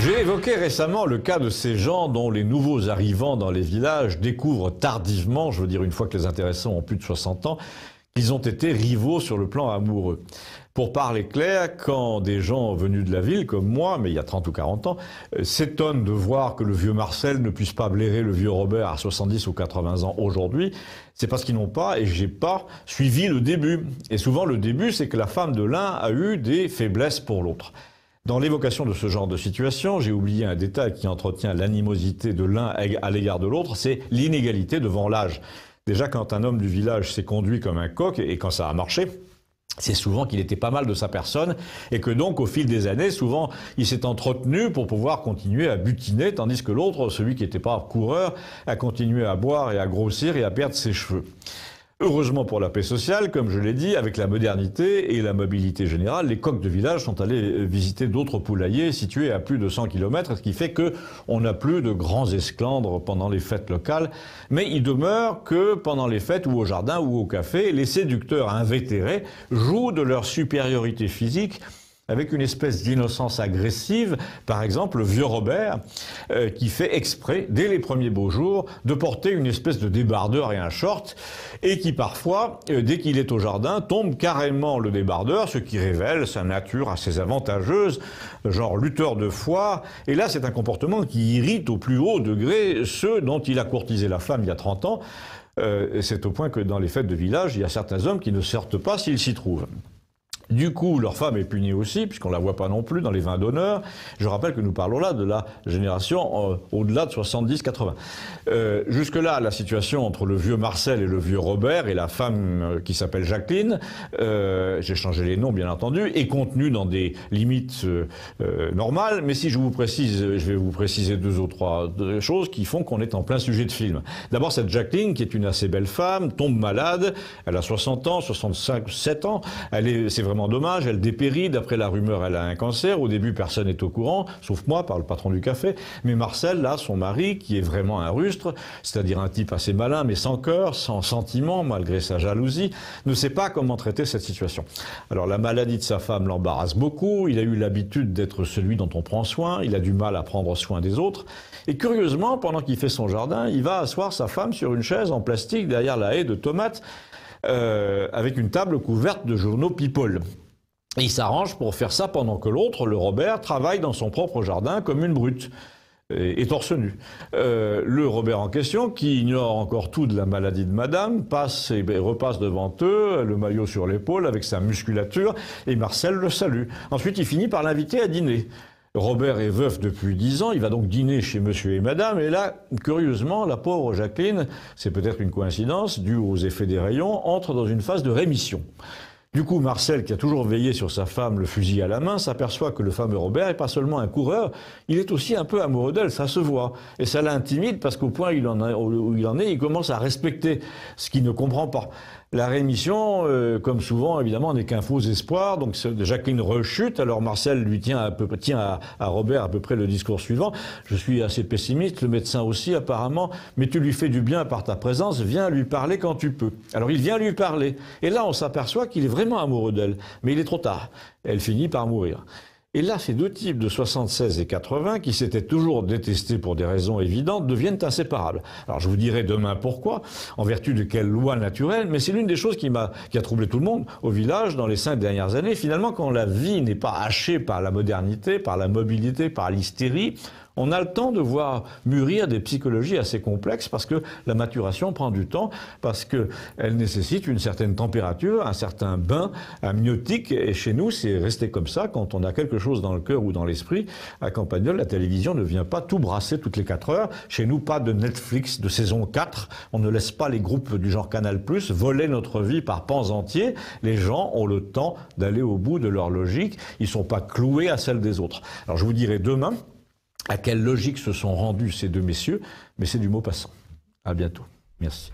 J'ai évoqué récemment le cas de ces gens dont les nouveaux arrivants dans les villages découvrent tardivement, je veux dire une fois que les intéressés ont plus de 60 ans, qu'ils ont été rivaux sur le plan amoureux. Pour parler clair, quand des gens venus de la ville, comme moi, mais il y a 30 ou 40 ans, s'étonnent de voir que le vieux Marcel ne puisse pas blairer le vieux Robert à 70 ou 80 ans aujourd'hui, c'est parce qu'ils n'ont pas, et j'ai pas, suivi le début. Et souvent le début, c'est que la femme de l'un a eu des faiblesses pour l'autre. Dans l'évocation de ce genre de situation, j'ai oublié un détail qui entretient l'animosité de l'un à l'égard de l'autre, c'est l'inégalité devant l'âge. Déjà, quand un homme du village s'est conduit comme un coq, et quand ça a marché, c'est souvent qu'il était pas mal de sa personne, et que donc, au fil des années, souvent, il s'est entretenu pour pouvoir continuer à butiner, tandis que l'autre, celui qui n'était pas coureur, a continué à boire et à grossir et à perdre ses cheveux. Heureusement pour la paix sociale, comme je l'ai dit, avec la modernité et la mobilité générale, les coqs de village sont allés visiter d'autres poulaillers situés à plus de 100 km, ce qui fait qu'on n'a plus de grands esclandres pendant les fêtes locales. Mais il demeure que pendant les fêtes ou au jardin ou au café, les séducteurs invétérés jouent de leur supériorité physique avec une espèce d'innocence agressive, par exemple le vieux Robert, qui fait exprès, dès les premiers beaux jours, de porter une espèce de débardeur et un short, et qui parfois, dès qu'il est au jardin, tombe carrément le débardeur, ce qui révèle sa nature assez avantageuse, genre lutteur de foire. Et là, c'est un comportement qui irrite au plus haut degré ceux dont il a courtisé la femme il y a 30 ans. C'est au point que dans les fêtes de village, il y a certains hommes qui ne sortent pas s'ils s'y trouvent. Du coup, leur femme est punie aussi, puisqu'on la voit pas non plus dans les vins d'honneur. Je rappelle que nous parlons là de la génération au-delà de 70-80. Jusque-là, la situation entre le vieux Marcel et le vieux Robert et la femme qui s'appelle Jacqueline, j'ai changé les noms bien entendu, est contenue dans des limites normales. Mais si je vous précise, je vais vous préciser deux ou trois choses qui font qu'on est en plein sujet de film. D'abord, cette Jacqueline, qui est une assez belle femme, tombe malade. Elle a 60 ans, 65, 7 ans. C'est vraiment dommage, elle dépérit, d'après la rumeur, elle a un cancer. Au début, personne n'est au courant, sauf moi, par le patron du café. Mais Marcel, là, son mari, qui est vraiment un rustre, c'est-à-dire un type assez malin, mais sans cœur, sans sentiment, malgré sa jalousie, ne sait pas comment traiter cette situation. Alors, la maladie de sa femme l'embarrasse beaucoup, il a eu l'habitude d'être celui dont on prend soin, il a du mal à prendre soin des autres. Et curieusement, pendant qu'il fait son jardin, il va asseoir sa femme sur une chaise en plastique derrière la haie de tomates, avec une table couverte de journaux People. Et il s'arrange pour faire ça pendant que l'autre, le Robert, travaille dans son propre jardin comme une brute et torse nu. Le Robert en question, qui ignore encore tout de la maladie de madame, passe et repasse devant eux, le maillot sur l'épaule avec sa musculature, et Marcel le salue. Ensuite, il finit par l'inviter à dîner. Robert est veuf depuis 10 ans, il va donc dîner chez monsieur et madame, et là, curieusement, la pauvre Jacqueline, c'est peut-être une coïncidence, due aux effets des rayons, entre dans une phase de rémission. Du coup, Marcel, qui a toujours veillé sur sa femme, le fusil à la main, s'aperçoit que le fameux Robert n'est pas seulement un coureur, il est aussi un peu amoureux d'elle, ça se voit. Et ça l'intimide parce qu'au point où il en est, il commence à respecter ce qu'il ne comprend pas. La rémission, comme souvent, évidemment, n'est qu'un faux espoir. Donc Jacqueline rechute. Alors Marcel lui tient à Robert à peu près le discours suivant. Je suis assez pessimiste, le médecin aussi apparemment, mais tu lui fais du bien par ta présence, viens lui parler quand tu peux. Alors il vient lui parler. Et là, on s'aperçoit qu'il est vraiment amoureux d'elle. Mais il est trop tard. Elle finit par mourir. Et là, ces deux types de 76 et 80, qui s'étaient toujours détestés pour des raisons évidentes, deviennent inséparables. Alors je vous dirai demain pourquoi, en vertu de quelle loi naturelle, mais c'est l'une des choses qui a troublé tout le monde au village dans les 5 dernières années. Finalement, quand la vie n'est pas hachée par la modernité, par la mobilité, par l'hystérie, on a le temps de voir mûrir des psychologies assez complexes parce que la maturation prend du temps, parce qu'elle nécessite une certaine température, un certain bain amniotique. Et chez nous, c'est resté comme ça. Quand on a quelque chose dans le cœur ou dans l'esprit, à Campagnol, la télévision ne vient pas tout brasser toutes les 4 heures. Chez nous, pas de Netflix de saison 4. On ne laisse pas les groupes du genre Canal+ voler notre vie par pans entiers. Les gens ont le temps d'aller au bout de leur logique. Ils ne sont pas cloués à celle des autres. Alors je vous dirai demain à quelle logique se sont rendus ces deux messieurs, mais c'est du mot passant. À bientôt. Merci.